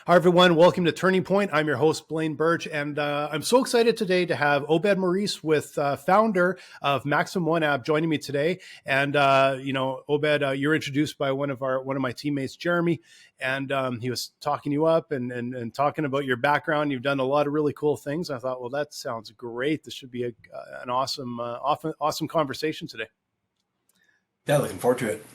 Hi, everyone. Welcome to Turning Point. I'm your host, Blaine Birch, and I'm so excited today to have Obed Maurice, founder of Maxim One app, joining me today. And Obed, you're introduced by one of my teammates, Jeremy, and he was talking you up and talking about your background. You've done a lot of really cool things. I thought, well, that sounds great. This should be an awesome conversation today. Yeah, looking forward to it.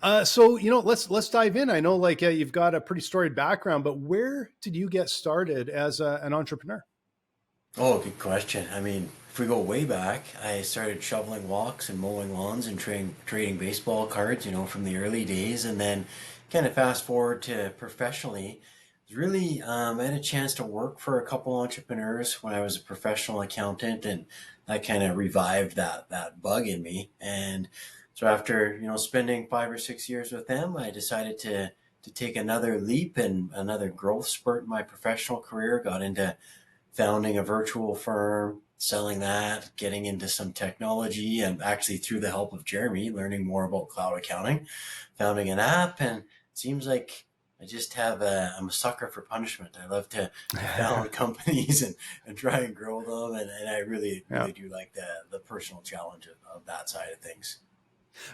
Let's dive in. I know you've got a pretty storied background, but where did you get started as an entrepreneur? Oh, good question. I mean, if we go way back, I started shoveling walks and mowing lawns and trading baseball cards, from the early days. And then kind of fast forward to professionally, really, I had a chance to work for a couple entrepreneurs when I was a professional accountant, and that kind of revived that bug in me. And so after, spending 5 or 6 years with them, I decided to take another leap and another growth spurt in my professional career, got into founding a virtual firm, selling that, getting into some technology, and actually through the help of Jeremy, learning more about cloud accounting, founding an app. And it seems like I just I'm a sucker for punishment. I love to found companies and try and grow them. And I really do like the personal challenge of that side of things.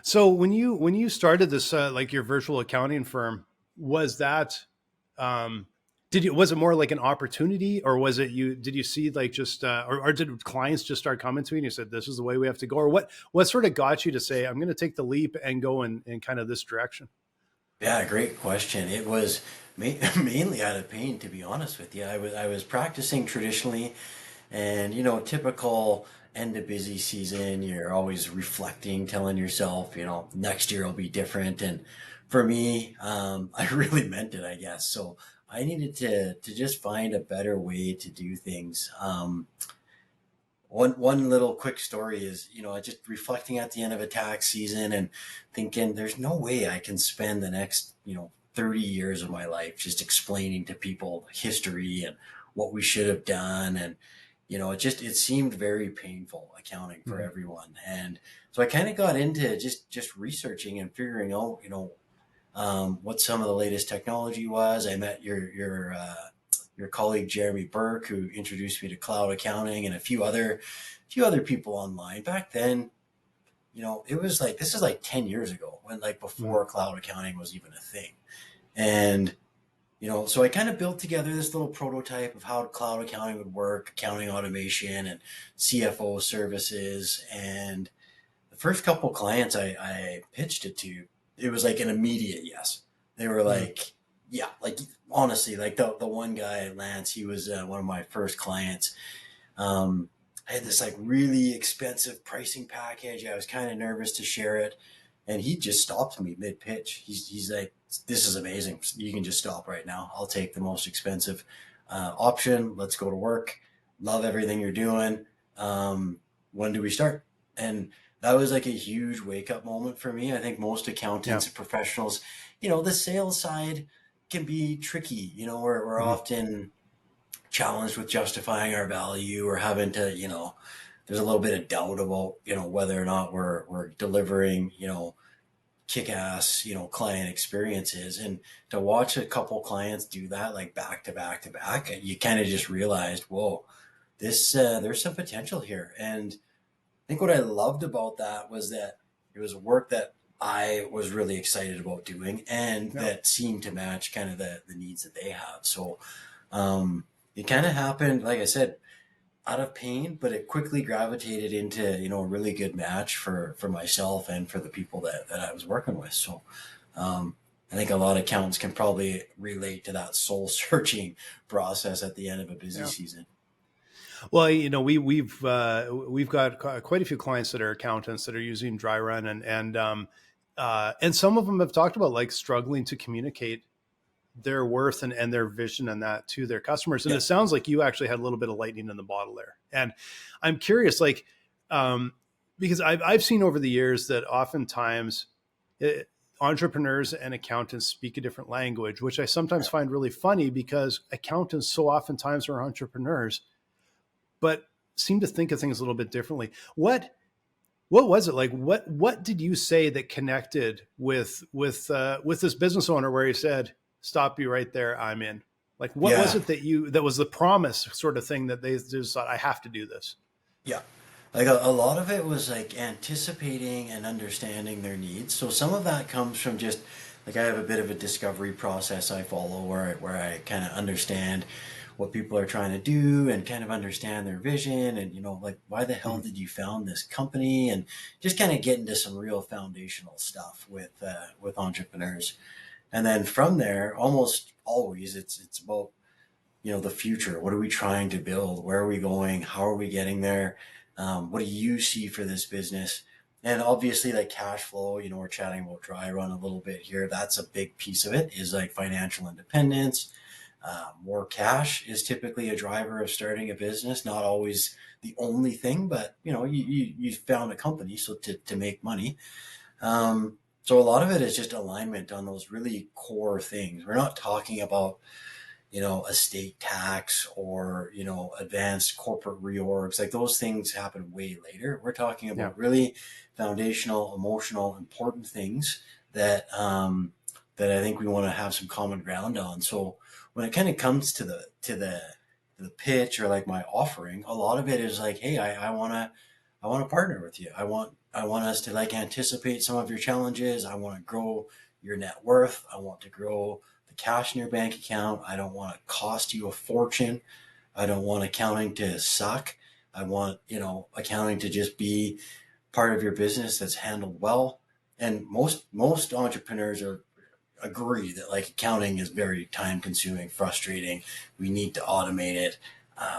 So when you started this, your virtual accounting firm, was that, was it more like an opportunity, or was it did you see or did clients just start coming to you and you said, this is the way we have to go? Or what sort of got you to say, I'm going to take the leap and go in kind of this direction? Yeah, great question. It was mainly out of pain, to be honest with you. I was practicing traditionally, and typical end of busy season, you're always reflecting, telling yourself, next year will be different. And for me, I really meant it, I guess. So I needed to just find a better way to do things. One little quick story is, just reflecting at the end of a tax season and thinking there's no way I can spend the next, 30 years of my life just explaining to people history and what we should have done. And, it seemed very painful accounting for everyone. And so I kind of got into just researching and figuring out, what some of the latest technology was. I met your colleague Jeremy Burke, who introduced me to cloud accounting, and a few other people online. Back then, it was this is 10 years ago, when before cloud accounting was even a thing. And so I kind of built together this little prototype of how cloud accounting would work, accounting automation and CFO services. And the first couple clients I pitched it to, it was an immediate yes. They were yeah, honestly, the one guy, Lance, he was one of my first clients. I had this really expensive pricing package. I was kind of nervous to share it, and he just stopped me mid pitch. He's like, this is amazing. You can just stop right now. I'll take the most expensive option. Let's go to work. Love everything you're doing. When do we start? And that was a huge wake up moment for me. I think most accountants and professionals, the sales side can be tricky. We're often challenged with justifying our value, or having to, there's a little bit of doubt about, whether or not we're delivering, kick-ass, client experiences. And to watch a couple clients do that, back to back to back, you kind of just realized, whoa, this, there's some potential here. And I think what I loved about that was that it was work that I was really excited about doing, and that seemed to match kind of the needs that they have. So it kind of happened, like I said, out of pain, but it quickly gravitated into, a really good match for myself and for the people that I was working with. So I think a lot of accountants can probably relate to that soul searching process at the end of a busy season. Well, we've got quite a few clients that are accountants that are using Dryrun, and some of them have talked about struggling to communicate their worth and their vision and that to their customers. And it sounds like you actually had a little bit of lightning in the bottle there. And I'm curious, because I've seen over the years that oftentimes entrepreneurs and accountants speak a different language, which I sometimes find really funny, because accountants so oftentimes are entrepreneurs, but seem to think of things a little bit differently. What was it like? What did you say that connected with this business owner, where he said, stop you right there. I'm in. Like, what was Yeah. it that was the promise sort of thing that they just thought, I have to do this? Yeah. Like a lot of it was like anticipating and understanding their needs. So some of that comes from just like I have a bit of a discovery process I follow where I kind of understand what people are trying to do and kind of understand their vision and like why the hell Mhm. did you found this company and just kind of get into some real foundational stuff with entrepreneurs. And then from there, almost always it's about the future. What are we trying to build? Where are we going? How are we getting there? What do you see for this business? And obviously, like cash flow, we're chatting about Dryrun a little bit here. That's a big piece of it, is like financial independence. More cash is typically a driver of starting a business, not always the only thing, but you found a company, so to make money. So a lot of it is just alignment on those really core things. We're not talking about estate tax or, advanced corporate reorgs. Like those things happen way later. We're talking Yeah. about really foundational, emotional, important things that I think we want to have some common ground on. So when it kind of comes to the pitch or like my offering, a lot of it is like, hey, I want to partner with you. I want us to like anticipate some of your challenges. I want to grow your net worth. I want to grow the cash in your bank account. I don't want to cost you a fortune. I don't want accounting to suck. I want, accounting to just be part of your business that's handled well. And most entrepreneurs agree that like accounting is very time consuming, frustrating. We need to automate it.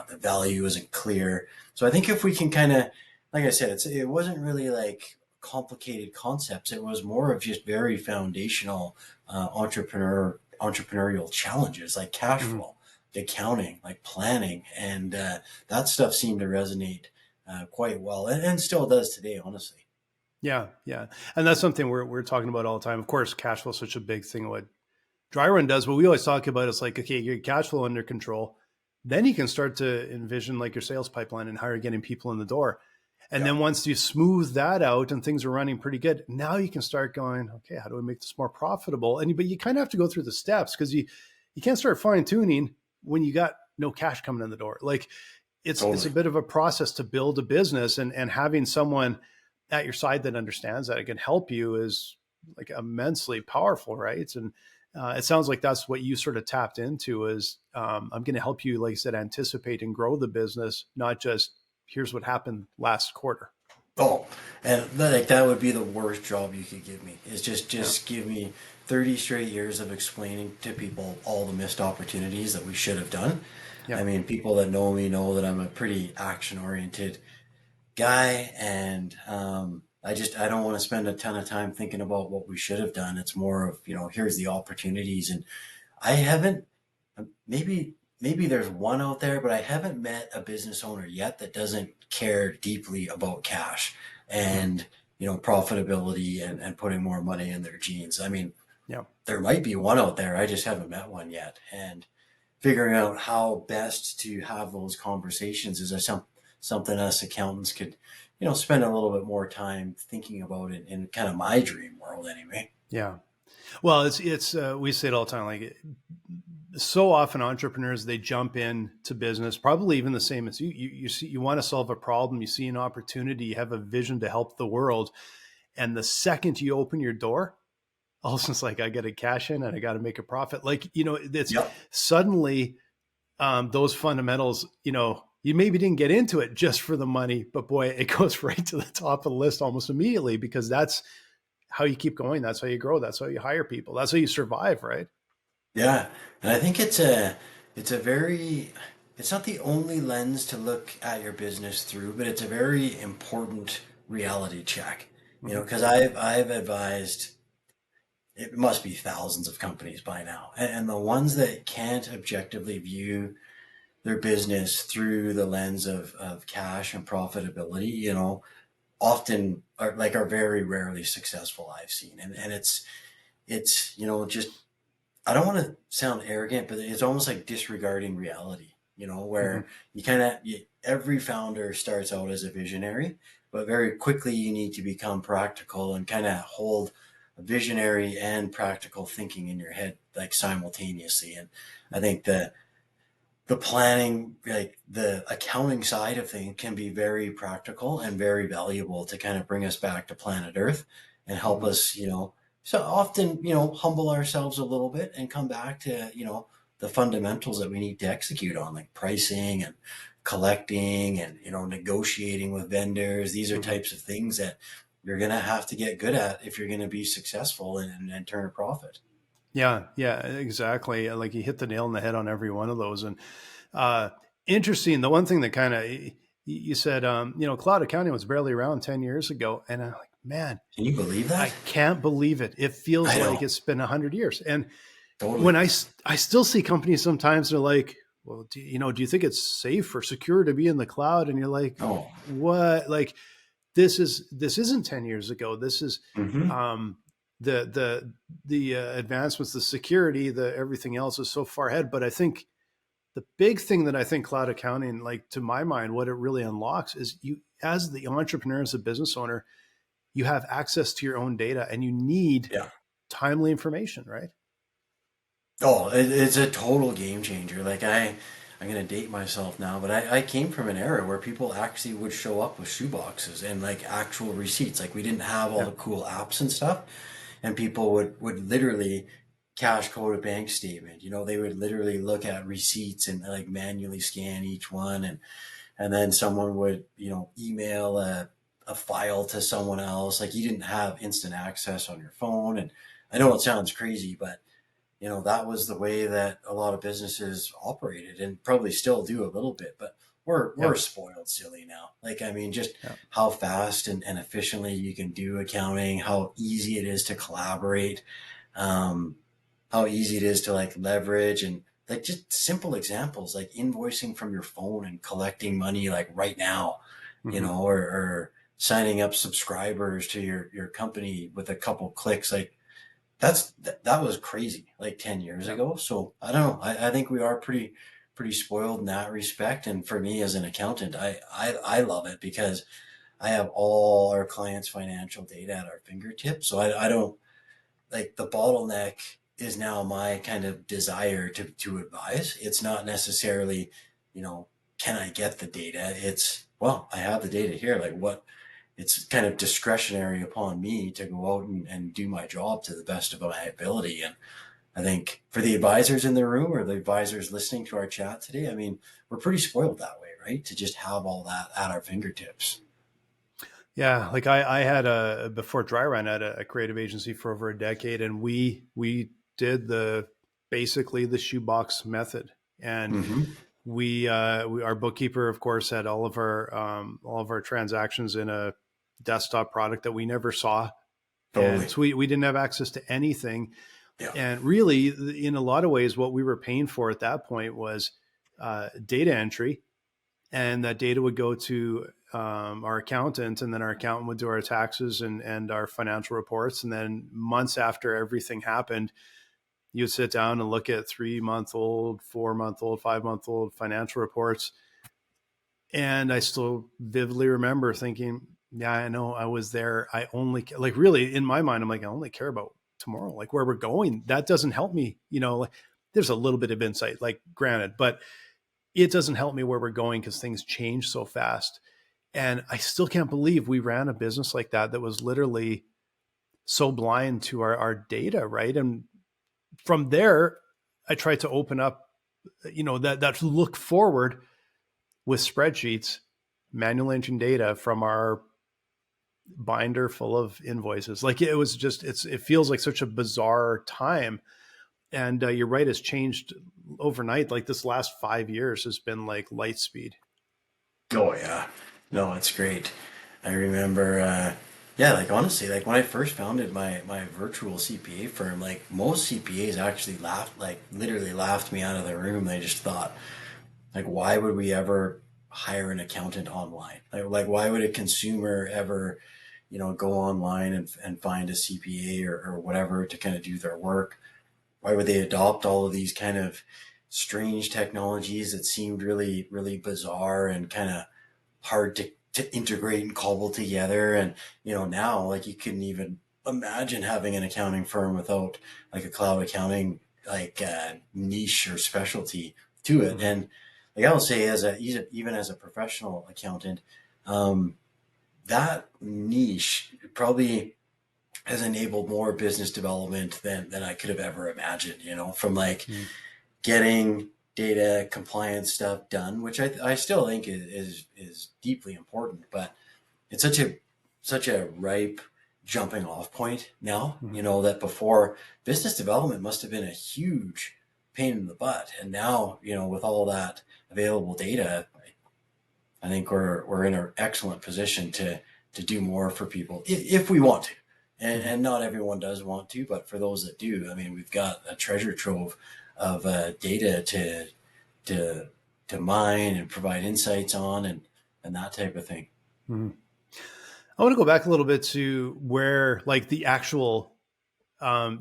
The value isn't clear. So I think if we can kind of, like I said, it wasn't really like complicated concepts. It was more of just very foundational entrepreneurial challenges like cash Mhm. flow, accounting, like planning, and that stuff seemed to resonate quite well, and still does today, honestly. Yeah, yeah, and that's something we're talking about all the time. Of course, cash flow is such a big thing. What Dryrun does, what we always talk about is like, okay, your cash flow under control, then you can start to envision like your sales pipeline and how you're getting people in the door. And Yeah, then once you smooth that out and things are running pretty good, now you can start going, okay, how do we make this more profitable? And but you kind of have to go through the steps because you can't start fine tuning when you got no cash coming in the door. Like it's a totally. bit of a process to build a business, and having someone at your side that understands that it can help you is like immensely powerful, right? And it sounds like that's what you sort of tapped into is I'm going to help you, like I said, anticipate and grow the business, not just here's what happened last quarter. Oh, and like that would be the worst job you could give me. Is just Yeah. just give me 30 straight years of explaining to people all the missed opportunities that we should have done. Yeah. I mean, people that know me know that I'm a pretty action oriented guy, and I don't want to spend a ton of time thinking about what we should have done. It's more of here's the opportunities, and I haven't maybe there's one out there, but I haven't met a business owner yet that doesn't care deeply about cash Mhm. and profitability and putting more money in their jeans. I mean, Yeah. there might be one out there. I just haven't met one yet. And figuring out how best to have those conversations is something us accountants could, spend a little bit more time thinking about it in kind of my dream world anyway. Yeah. Well, it's we say it all the time. Like so often, entrepreneurs they jump into business, probably even the same as you. You see, you want to solve a problem, you see an opportunity, you have a vision to help the world, and the second you open your door, all of a sudden it's like I got to cash in and I got to make a profit. Like it's Yep. suddenly those fundamentals. You maybe didn't get into it just for the money, but boy, it goes right to the top of the list almost immediately because that's how you keep going. That's how you grow. That's how you hire people. That's how you survive, right? Yeah. And I think it's not the only lens to look at your business through, but it's a very important reality check. Mm-hmm. Because I've advised it must be thousands of companies by now. And the ones that can't objectively view their business through the lens of cash and profitability, often are very rarely successful I've seen. And it's, just, I don't want to sound arrogant, but it's almost like disregarding reality, Mm-hmm. where you kind of, every founder starts out as a visionary, but very quickly you need to become practical and kind of hold visionary and practical thinking in your head like simultaneously. And I think the planning, like the accounting side of things, can be very practical and very valuable to kind of bring us back to planet Earth and help Mhm. us, so often, humble ourselves a little bit and come back to, the fundamentals that we need to execute on, like pricing and collecting and, negotiating with vendors. These are Mhm. types of things that you're going to have to get good at if you're going to be successful and turn a profit. Yeah, yeah, exactly. Like you hit the nail on the head on every one of those. And uh, interesting. The one thing that kind of you said, cloud accounting was barely around 10 years ago, and I'm like, man, Can you believe I that? can't believe it. It feels I like know. it's been 100 years. And when Totally. I still see companies sometimes they're like, well, do you think it's safe or secure to be in the cloud? And you're like, Oh. what? Like this isn't 10 years ago. This is Mm-hmm. um, the advancements, the security, the everything else is so far ahead. But I think the big thing that I think cloud accounting, like to my mind, what it really unlocks is you as the entrepreneur, as a business owner, you have access to your own data and you need Yeah. timely information, right? Oh, it's a total game changer. Like I'm gonna date myself now, but I came from an era where people actually would show up with shoe boxes and like actual receipts. Like we didn't have all Yeah. the cool apps and stuff, and people would literally cash code a bank statement. They would literally look at receipts and like manually scan each one, and then someone would email a file to someone else. Like you didn't have instant access on your phone, and I know it sounds crazy, but that was the way that a lot of businesses operated and probably still do a little bit, but we're Yeah. spoiled silly now. Like, I mean, just Yeah. how fast and efficiently you can do accounting, how easy it is to collaborate, um, how easy it is to like leverage and like just simple examples like invoicing from your phone and collecting money like right now, Hmm. or signing up subscribers to your company with a couple clicks. Like that was crazy like 10 years Yeah. ago. So I don't know. I think we are pretty spoiled in that respect. And for me as an accountant, I love it because I have all our clients' financial data at our fingertips. So I don't like the bottleneck is now my kind of desire to advise. It's not necessarily, you know, can I get the data? It's, well, I have the data here. Like what, it's kind of discretionary upon me to go out and do my job to the best of my ability. And I think for the advisors in the room or the advisors listening to our chat today, I mean, we're pretty spoiled that way, right? To just have all that at our fingertips. Yeah. Like I had before Dryrun, I had a creative agency for over a decade, and we did basically the shoebox method. And Mm-hmm. our bookkeeper, of course, had all of our transactions in a desktop product that we never saw, and Totally. so we didn't have access to anything. Yeah. And really, in a lot of ways, what we were paying for at that point was data entry, and that data would go to our accountant, and then our accountant would do our taxes and our financial reports. And then months after everything happened, you would sit down and look at 3 month old, 4 month old, 5 month old financial reports. And I still vividly remember thinking, yeah, I know I was there. I only, like, really in my mind, I'm like, I only care about tomorrow, like where we're going. That doesn't help me, like, there's a little bit of insight, like, granted, but it doesn't help me where we're going because things change so fast. And I still can't believe we ran a business like that was literally so blind to our data, right? And from there, I tried to open up, that look forward with spreadsheets, manual entering data from our binder full of invoices. Like it was just, it feels like such a bizarre time. And you're right, it's changed overnight. Like this last 5 years has been like light speed. Oh yeah. No, it's great. I remember, yeah, like honestly, like when I first founded my virtual CPA firm, like most CPAs actually laughed, like literally laughed me out of the room. They just thought, like, why would we ever hire an accountant online? Like why would a consumer ever, go online and find a CPA or whatever to kind of do their work? Why would they adopt all of these kind of strange technologies that seemed really, really bizarre and kind of hard to integrate and cobble together? And, now like you couldn't even imagine having an accounting firm without like a cloud accounting like niche or specialty to it. Mm-hmm. And like I'll say, even as a professional accountant, um, that niche probably has enabled more business development than I could have ever imagined. From like getting data compliance stuff done, which I still think is deeply important, but it's such a ripe jumping off point now, Mm-hmm. that before business development must have been a huge pain in the butt. And now, with all that available data, I think we're in an excellent position to do more for people if we want to. And, Mm-hmm. and not everyone does want to, but for those that do, I mean, we've got a treasure trove of data to to mine and provide insights on and that type of thing. Mm-hmm. I want to go back a little bit to where, like, the actual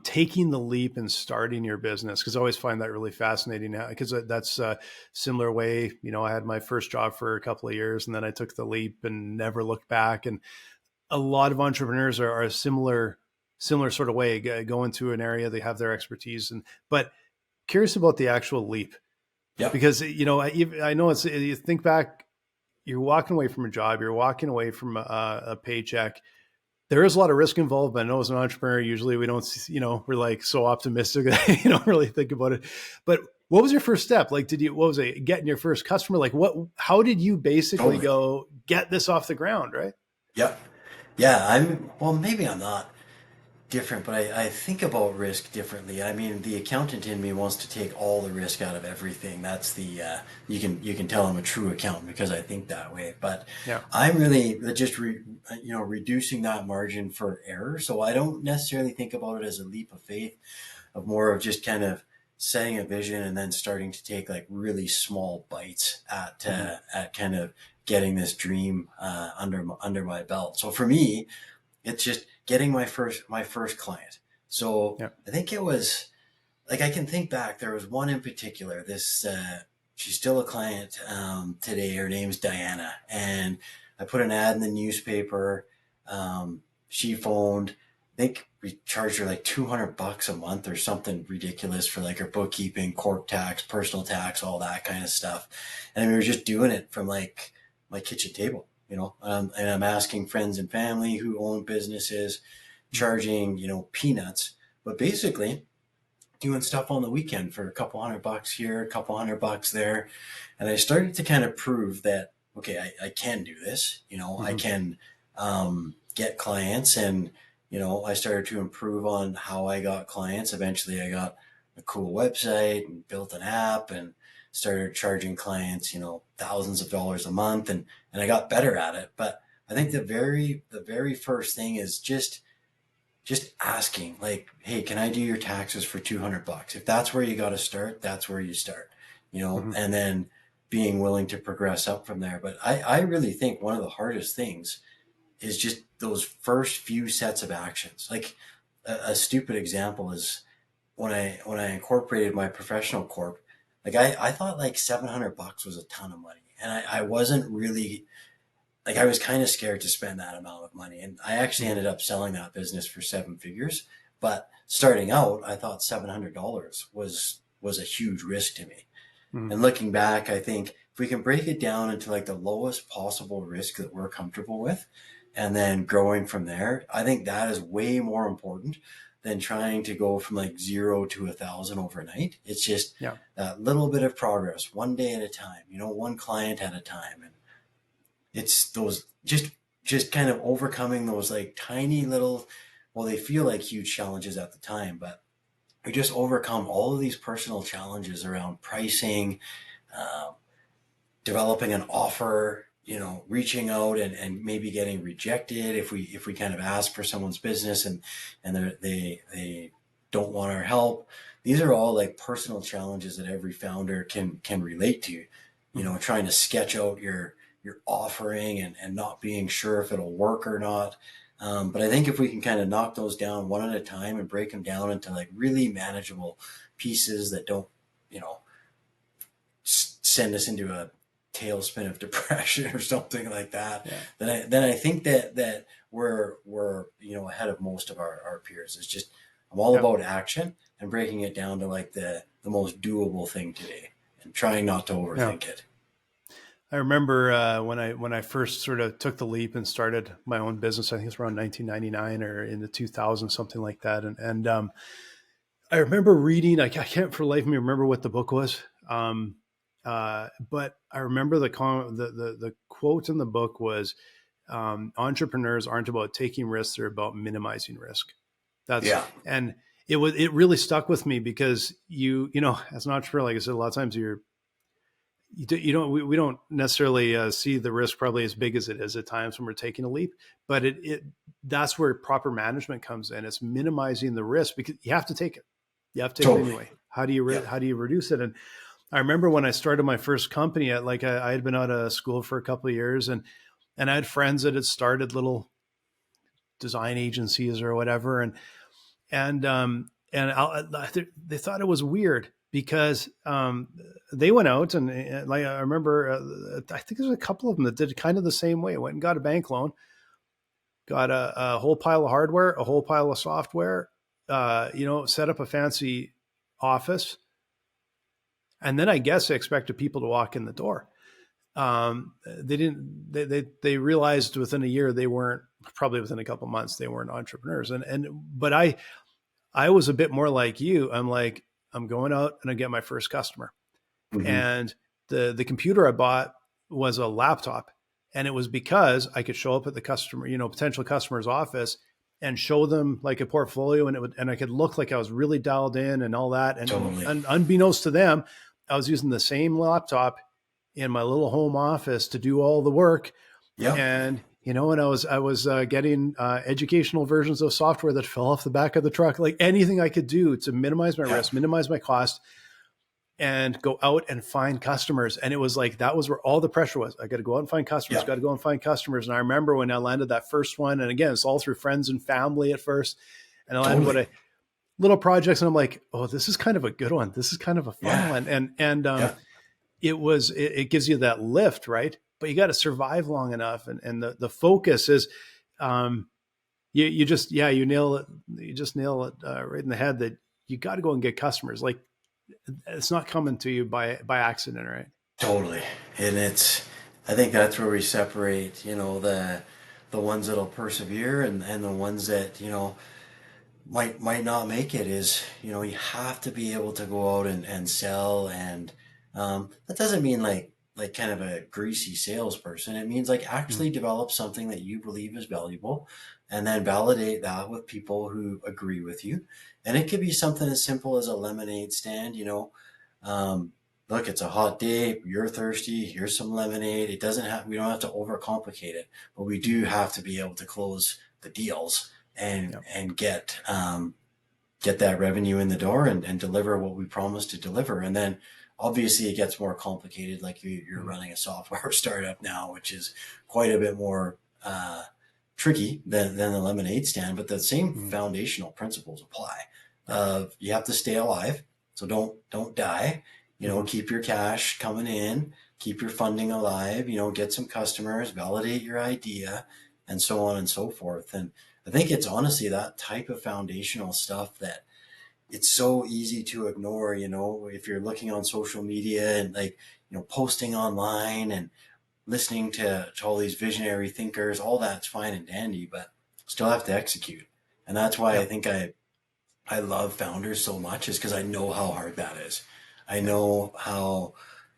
taking the leap and starting your business, because I always find that really fascinating, because that's a similar way. I had my first job for a couple of years, and then I took the leap and never looked back. And a lot of entrepreneurs are a similar sort of way, go into an area, they have their expertise, but curious about the actual leap, Yep. because I know it's, you think back, you're walking away from a job, you're walking away from a paycheck. There is a lot of risk involved, but I know as an entrepreneur, usually we don't, we're like so optimistic that you don't really think about it. But what was your first step? Like, what was it, getting your first customer? Like, how did you basically Totally. go get this off the ground? Right. Yep. Yeah, well, maybe I'm not different, but I think about risk differently. I mean, the accountant in me wants to take all the risk out of everything. That's you can tell I'm a true accountant because I think that way. But Yeah. I'm really just reducing that margin for error. So I don't necessarily think about it as a leap of faith, of more of just kind of setting a vision and then starting to take like really small bites Mm-hmm. at kind of getting this dream under my belt. So for me, it's just getting my first client. So Yeah. I think it was like, I can think back. There was one in particular. This she's still a client today. Her name's Diana, and I put an ad in the newspaper. She phoned. I think we charged her like $200 a month or something ridiculous for like her bookkeeping, corp tax, personal tax, all that kind of stuff. And we were just doing it from like my kitchen table, and I'm asking friends and family who own businesses, charging, peanuts, but basically doing stuff on the weekend for a couple $100 here, a couple $100 there. And I started to kind of prove that, okay, I can do this, I Mm-hmm. can get clients. And, I started to improve on how I got clients. Eventually I got a cool website and built an app and started charging clients, thousands of dollars a month. And I got better at it. But I think the very first thing is just asking, like, hey, can I do your taxes for $200? If that's where you got to start, that's where you start, Mm-hmm. and then being willing to progress up from there. But I really think one of the hardest things is just those first few sets of actions. Like a stupid example is when I incorporated my professional corp, like I thought like $700 was a ton of money. And I wasn't really, like, I was kind of scared to spend that amount of money. And I actually Mm-hmm. ended up selling that business for seven figures. But starting out, I thought $700 was a huge risk to me. Mm-hmm. And looking back, I think if we can break it down into like the lowest possible risk that we're comfortable with, and then growing from there, I think that is way more important than trying to go from like 0 to 1,000 overnight. It's just Yeah. that little bit of progress, one day at a time, one client at a time. And it's those just kind of overcoming those like tiny little, well, they feel like huge challenges at the time, but we just overcome all of these personal challenges around pricing, um, developing an offer, reaching out and maybe getting rejected if we kind of ask for someone's business and they don't want our help. These are all like personal challenges that every founder can relate to. Mm-hmm. Trying to sketch out your offering and not being sure if it'll work or not. But I think if we can kind of knock those down one at a time and break them down into like really manageable pieces that don't, you know, send us into a tailspin of depression or something like that, Yeah. then I think that we're ahead of most of our peers. It's just I'm all Yeah. about action and breaking it down to like the most doable thing today and trying not to Yeah. overthink it. I remember when I first sort of took the leap and started my own business. I think it's around 1999 or in the 2000s, something like that. And I remember reading. I can't for the life of me remember what the book was. But I remember the quote in the book was, "Entrepreneurs aren't about taking risks; they're about minimizing risk." That's Yeah, and it really stuck with me because as an entrepreneur, like I said, a lot of times you don't we don't necessarily see the risk probably as big as it is at times when we're taking a leap, but it that's where proper management comes in. It's minimizing the risk because you have to take it. You have to take it totally. anyway. How do you Yeah. how do you reduce it? And I remember when I started my first company, I had been out of school for a couple of years, and I had friends that had started little design agencies or whatever, they thought it was weird because they went out and like I remember, I think there's a couple of them that did kind of the same way. Went and got a bank loan, got a whole pile of hardware, a whole pile of software, set up a fancy office, and then I guess they expected people to walk in the door. They didn't. They realized within a year they weren't. Probably within a couple of months they weren't entrepreneurs. But I was a bit more like you. I'm like, I'm going out and I get my first customer. Hmm. And the computer I bought was a laptop. And it was because I could show up at the customer, potential customer's office and show them like a portfolio, and I could look like I was really dialed in and all that. Totally. And unbeknownst to them, I was using the same laptop in my little home office to do all the work. Yep. And and I was getting educational versions of software that fell off the back of the truck, like anything I could do to minimize my Yeah. risk, minimize my cost, and go out and find customers. And it was like that was where all the pressure was. I got to go out and find customers. Yeah. Got to go and find customers. And I remember when I landed that first one, and again, it's all through friends and family at first. And I landed Totally. little projects, and I'm like, oh, this is kind of a good one. This is kind of a fun Yeah. one. And Yeah. it gives you that lift, right? But you got to survive long enough, and the focus is, you just you nail it. You just nail it right in the head that you got to go and get customers. Like it's not coming to you by accident, right? Totally. And I think that's where we separate, the ones that'll persevere and the ones that, might not make it is, you have to be able to go out and sell. And that doesn't mean like kind of a greasy salesperson. It means like Mm. actually develop something that you believe is valuable and then validate that with people who agree with you. And it could be something as simple as a lemonade stand, um, look, it's a hot day, you're thirsty, here's some lemonade. We don't have to overcomplicate it, but we do have to be able to close the deals Yeah. and get that revenue in the door and deliver what we promised to deliver. And then obviously it gets more complicated. Like you're Mm. running a software startup now, which is quite a bit more tricky than the lemonade stand, but the same Mm. foundational principles apply. Yeah. You have to stay alive, so don't die. Mm-hmm. Keep your cash coming in, keep your funding alive. Get some customers, validate your idea, and so on and so forth. And I think it's honestly that type of foundational stuff that it's so easy to ignore. If you're looking on social media and like posting online and listening to all these visionary thinkers, all that's fine and dandy, but still have to execute. And that's why I Yeah. think I love founders so much, is because I know how hard that is. I Yeah. know how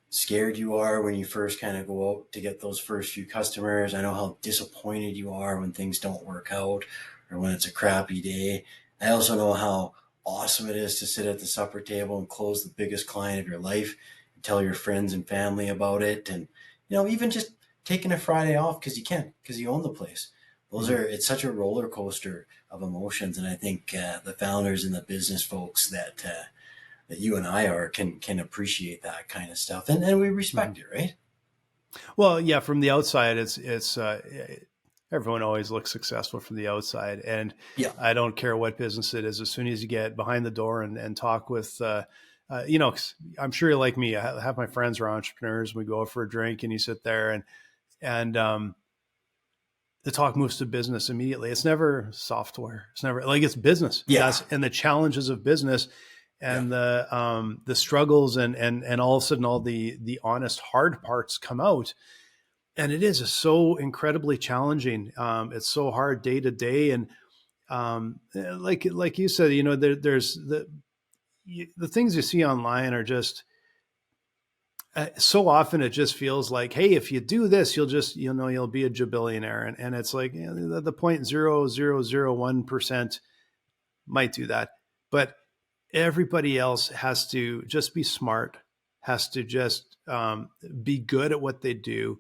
scared you are when you first kind of go out to get those first few customers. I know how disappointed you are when things don't work out or when it's a crappy day. I also know how awesome it is to sit at the supper table and close the biggest client of your life and tell your friends and family about it. And, even just taking a Friday off because you own the place. Mm-hmm. It's such a roller coaster of emotions. And I think the founders and the business folks that you and I are can appreciate that kind of stuff, and we Mm-hmm. respect it, right? Well, yeah, from the outside, it's everyone always looks successful from the outside, and Yeah. I don't care what business it is. As soon as you get behind the door and talk with, 'cause I'm sure you're like me. I have my friends who are entrepreneurs. We go out for a drink, and you sit there, and the talk moves to business immediately. It's never software. It's never like it's business. Yeah. And the challenges of business Yeah. and the struggles and all of a sudden all the honest hard parts come out. And it is so incredibly challenging. It's so hard day to day. And like you said, there's the things you see online are just, so often it just feels like, hey, if you do this, you'll be a jabillionaire. And it's like, the 0.0001% might do that. But everybody else has to just be smart, has to just be good at what they do.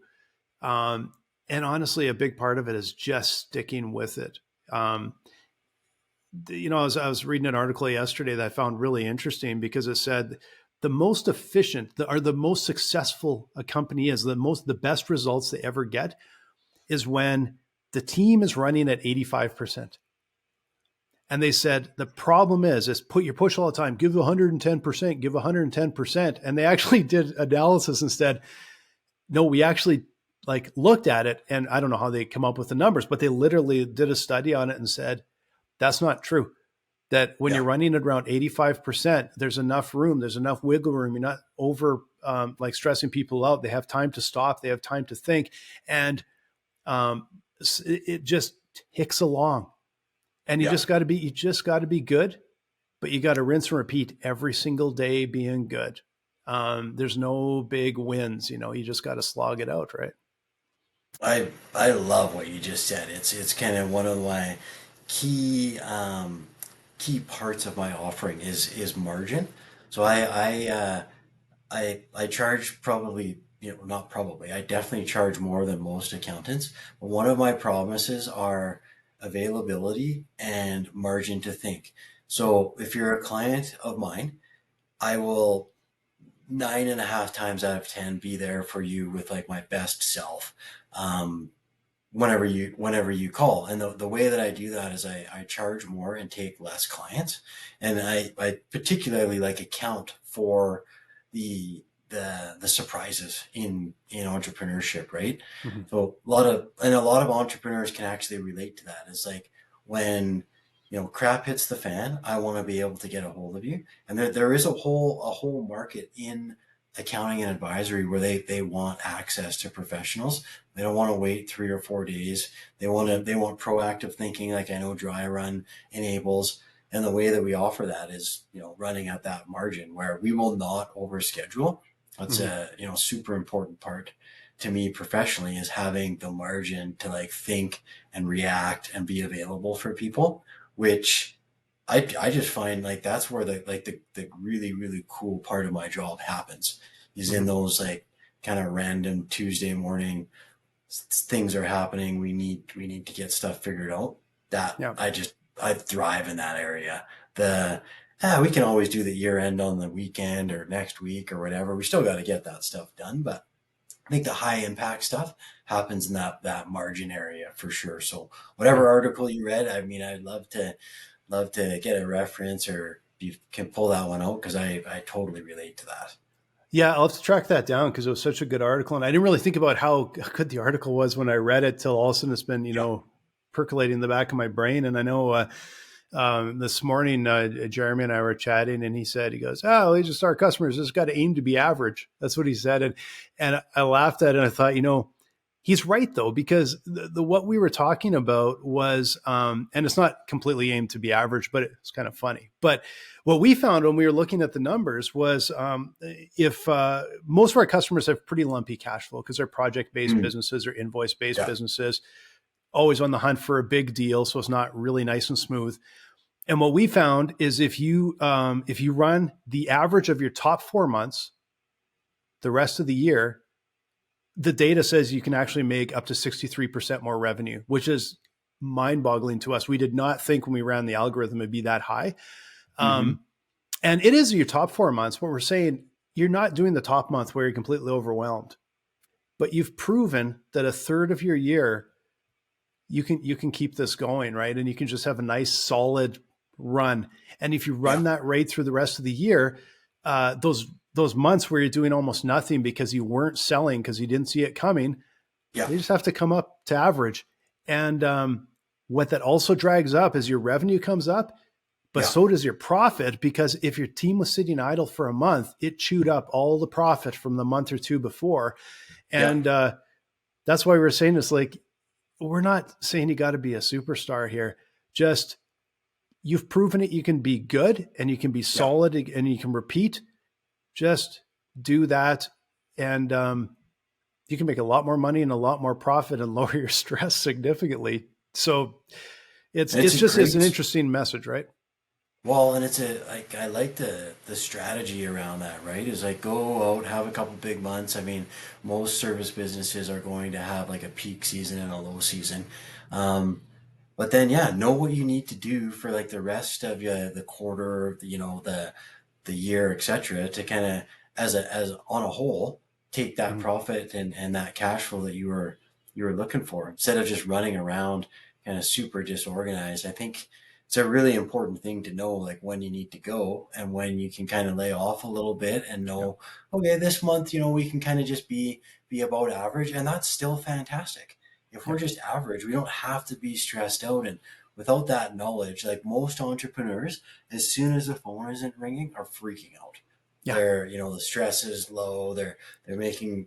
And honestly, a big part of it is just sticking with it. I was reading an article yesterday that I found really interesting because it said the most efficient or the most successful a company is, the best results they ever get is when the team is running at 85%. And they said the problem is you push all the time, give 110%, give 110%. And they actually did analysis instead. No, we actually looked at it, and I don't know how they come up with the numbers, but they literally did a study on it and said, that's not true. That when you're running at around 85%, there's enough room, there's enough wiggle room. You're not over stressing people out. They have time to stop. They have time to think. And it just ticks along. And you just got to be good, but you got to rinse and repeat every single day being good. There's no big wins, you just got to slog it out. Right. I love what you just said. It's kind of one of my key key parts of my offering is margin. So I charge probably, not probably, I definitely charge more than most accountants. But one of my promises are availability and margin to think. So if you're a client of mine, I will 9.5 times out of 10 be there for you with my best self. Whenever you call. And the way that I do that is I charge more and take less clients. And I particularly account for the surprises in entrepreneurship, right? Mm-hmm. So a lot of entrepreneurs can actually relate to that. It's like when crap hits the fan, I want to be able to get a hold of you. And there is a whole market in accounting and advisory where they want access to professionals. They don't want to wait 3 or 4 days. They want proactive thinking, like I know Dryrun enables. And the way that we offer that is, running at that margin where we will not overschedule. That's Mm-hmm. a super important part to me professionally, is having the margin to think and react and be available for people, which I just find that's where the really, really cool part of my job happens, is in those kind of random Tuesday morning things are happening. We need to get stuff figured out. That Yeah. I thrive in that area. We can always do the year end on the weekend or next week or whatever. We still got to get that stuff done, but I think the high impact stuff happens in that margin area for sure. So whatever article you read, I mean, I'd love to get a reference, or you can pull that one out, because I totally relate to that. Yeah, I'll have to track that down because it was such a good article. And I didn't really think about how good the article was when I read it till all of a sudden it's been, Yeah. percolating in the back of my brain. And I know this morning, Jeremy and I were chatting, and he goes, oh, they just our customers just got to aim to be average. That's what he said. And I laughed at it, and I thought, he's right though, because the what we were talking about was, and it's not completely aimed to be average, but it's kind of funny. But what we found when we were looking at the numbers was, if most of our customers have pretty lumpy cash flow because they're project-based businesses or invoice-based businesses, always on the hunt for a big deal, so it's not really nice and smooth. And what we found is if you run the average of your top 4 months, the rest of the year, the data says you can actually make up to 63% more revenue, which is mind-boggling to us. We did not think when we ran the algorithm it'd be that high. And it is your top 4 months, but we're saying you're not doing the top month where you're completely overwhelmed, but you've proven that a third of your year, you can keep this going, right? And you can just have a nice solid run. And if you run that right through the rest of the year, those months where you're doing almost nothing because you weren't selling because you didn't see it coming, they just have to come up to average. And what that also drags up is your revenue comes up, but Yeah. so does your profit, because if your team was sitting idle for a month, it chewed up all the profit from the month or two before. Yeah. And that's why we're saying this. Like, we're not saying you got to be a superstar here. Just, you've proven it. You can be good and you can be Yeah. solid and you can repeat. Just do that. And you can make a lot more money and a lot more profit and lower your stress significantly. So And it's a it's an great, interesting message, right? well, and it's a, like, I like the strategy around that, right? Is like, go out, have a couple big months. I mean, most service businesses are going to have like a peak season and a low season. Um, but then, yeah, know what you need to do for like the rest of the quarter, the year, etc., to kind of, as on a whole, take that Mhm. profit and that cash flow that you were looking for, instead of just running around kind of super disorganized. I think it's a really important thing to know, like, when you need to go and when you can kind of lay off a little bit and Yeah. know, okay, this month, we can kind of just be about average, and that's still fantastic. If Yeah. we're just average, we don't have to be stressed out. And without that knowledge, like most entrepreneurs, as soon as the phone isn't ringing, are freaking out. Yeah. The stress is low. They're making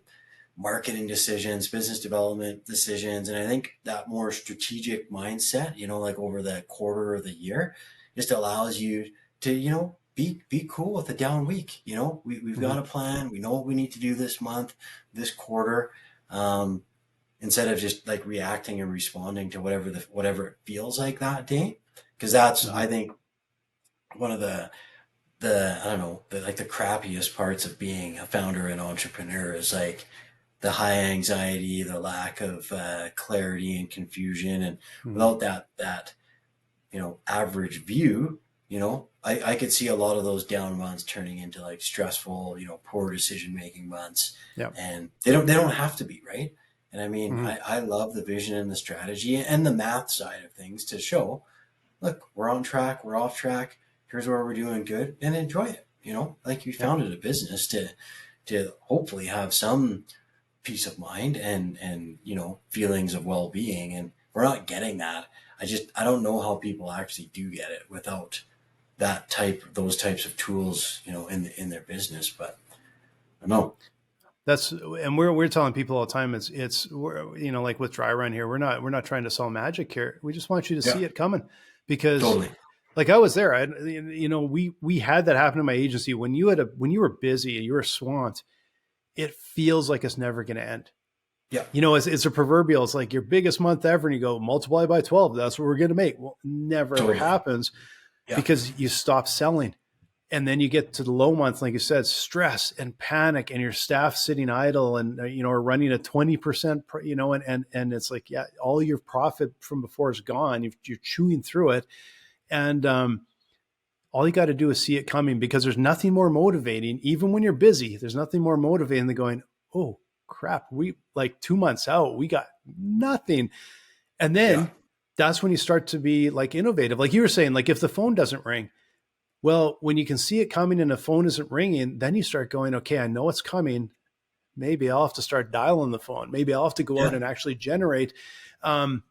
marketing decisions, business development decisions. And I think that more strategic mindset, like over the quarter or the year, just allows you to, be cool with a down week. We've got Mhm. a plan. We know what we need to do this month, this quarter. Um, Instead of just like reacting and responding to whatever it feels like that day. Because that's, Mhm. I think, one of the I don't know, like the crappiest parts of being a founder and entrepreneur is like the high anxiety, the lack of clarity and confusion. And Mhm. without that average view, I could see a lot of those down months turning into like stressful, poor decision making months. Yeah. And they don't have to be, right? And I mean, Mhm. I love the vision and the strategy and the math side of things to show, look, we're on track, we're off track, here's where we're doing good, and enjoy it. Like, you Yeah. founded a business to hopefully have some peace of mind and feelings of well-being, and we're not getting that. I don't know how people actually do get it without those types of tools, in their business. But I don't know. That's, and we're telling people all the time, we're, like with Dryrun here, we're not trying to sell magic here. We just want you to Yeah, see it coming, because totally. like I was there. We had that happen in my agency. When you were busy and you were swamped, it feels like it's never going to end. Yeah, It's a proverbial, it's like your biggest month ever, and you go multiply by 12. That's what we're going to make. Well, never ever totally. happens, Yeah. because you stop selling. And then you get to the low months, like you said, stress and panic, and your staff sitting idle and, are running at 20%, and it's like, yeah, all your profit from before is gone. You're chewing through it. And all you got to do is see it coming, because there's nothing more motivating, even when you're busy, there's nothing more motivating than going, oh crap, we like 2 months out, we got nothing. And Yeah. then that's when you start to be like innovative. Like you were saying, like if the phone doesn't ring, well, when you can see it coming and the phone isn't ringing, then you start going, okay, I know it's coming. Maybe I'll have to start dialing the phone. Maybe I'll have to go out Yeah. and actually generate. Um,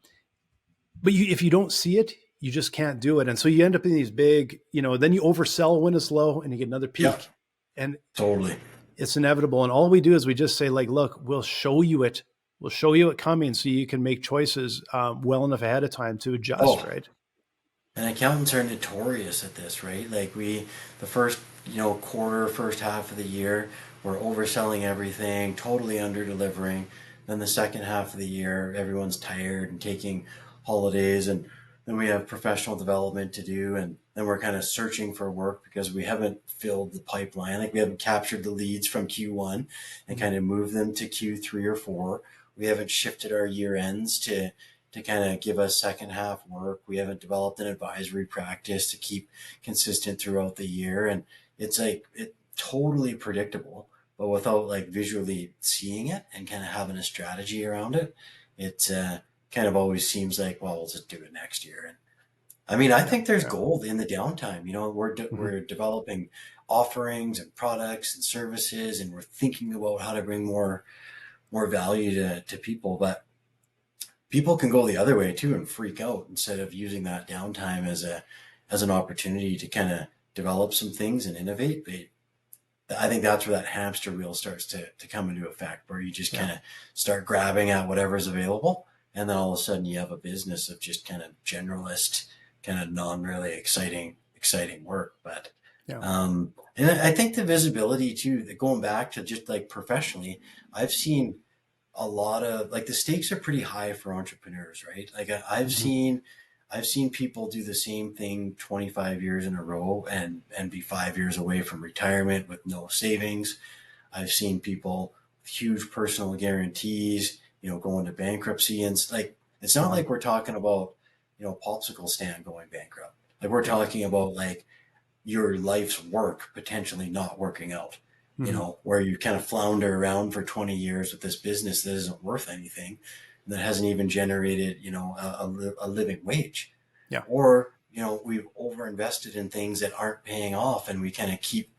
but if you don't see it, you just can't do it. And so you end up in these big, then you oversell when it's low and you get another Yeah. peak. And Totally. it's inevitable. And all we do is we just say, like, look, we'll show you it. We'll show you it coming, so you can make choices well enough ahead of time to adjust, Oh, right? and accountants are notorious at this, right? Like, the first, quarter, first half of the year, we're overselling everything, totally under delivering. Then the second half of the year, everyone's tired and taking holidays, and then we have professional development to do, and then we're kind of searching for work because we haven't filled the pipeline. Like, we haven't captured the leads from Q1 and Mm-hmm. kind of moved them to Q3 or 4. We haven't shifted our year ends to kind of give us second half work. We haven't developed an advisory practice to keep consistent throughout the year. And it's like, it totally predictable, but without like visually seeing it and kind of having a strategy around it, it kind of always seems like, well, we'll just do it next year. And I mean, I Yeah. think there's Yeah. gold in the downtime. Mm-hmm. We're developing offerings and products and services, and we're thinking about how to bring more value to people. But people can go the other way too and freak out instead of using that downtime as an opportunity to kind of develop some things and innovate. I think that's where that hamster wheel starts to come into effect, where you just Yeah. kind of start grabbing at whatever's available. And then all of a sudden you have a business of just kind of generalist, kind of non really exciting work. But, Yeah. and I think the visibility too, going back to just like professionally, I've seen a lot of like the stakes are pretty high for entrepreneurs, right? Like Mm-hmm. I've seen people do the same thing 25 years in a row and be 5 years away from retirement with no savings. I've seen people with huge personal guarantees, go into bankruptcy, and like it's not Uh-huh. like we're talking about, popsicle stand going bankrupt. Like we're Yeah. talking about like your life's work potentially not working out, Mm-hmm. where you kind of flounder around for 20 years with this business that isn't worth anything, that hasn't even generated, a living wage. Yeah. Or, we've overinvested in things that aren't paying off and we kind of keep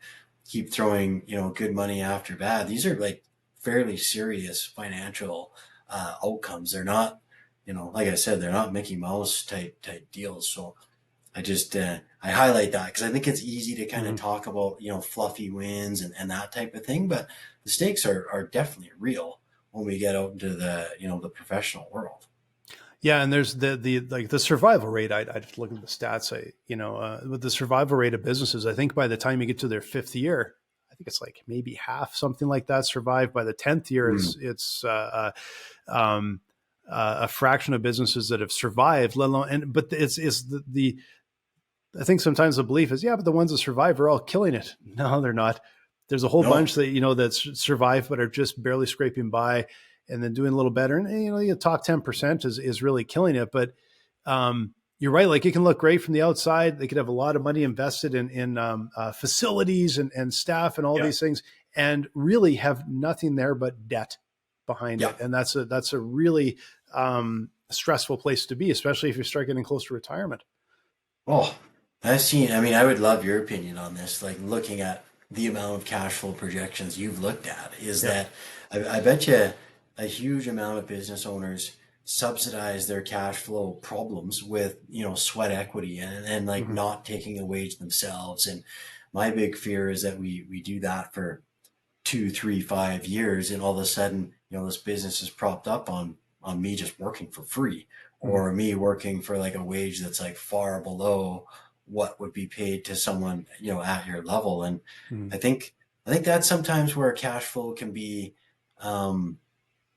throwing, good money after bad. These are like fairly serious financial outcomes. They're not, like I said, they're not Mickey Mouse type deals. So I highlight that because I think it's easy to kind of Mm-hmm. talk about fluffy wins and that type of thing, but the stakes are definitely real when we get out into the professional world. Yeah, and there's the like the survival rate. I'd have to look at the stats. With the survival rate of businesses, I think by the time you get to their fifth year, I think it's like maybe half, something like that, survive. By the 10th year, Mm. um, a fraction of businesses that have survived. Let alone, but it's the I think sometimes the belief is, yeah, but the ones that survive are all killing it. No, they're not. There's a whole No, bunch that that survive but are just barely scraping by, and then doing a little better. And the top 10% is really killing it. But you're right. Like it can look great from the outside. They could have a lot of money invested in facilities and staff and all yeah, these things, and really have nothing there but debt behind yeah. it. And that's a really stressful place to be, especially if you start getting close to retirement. Oh, I mean, I would love your opinion on this. Like looking at the amount of cash flow projections you've looked at, is Yeah. that I bet you a huge amount of business owners subsidize their cash flow problems with, sweat equity and like Mm-hmm. not taking a wage themselves. And my big fear is that we do that for 2, 3, 5 years, and all of a sudden, this business is propped up on me just working for free, Mm-hmm. or me working for like a wage that's like far below what would be paid to someone, at your level. And Mm-hmm. I think I think that's sometimes where cash flow can be, um,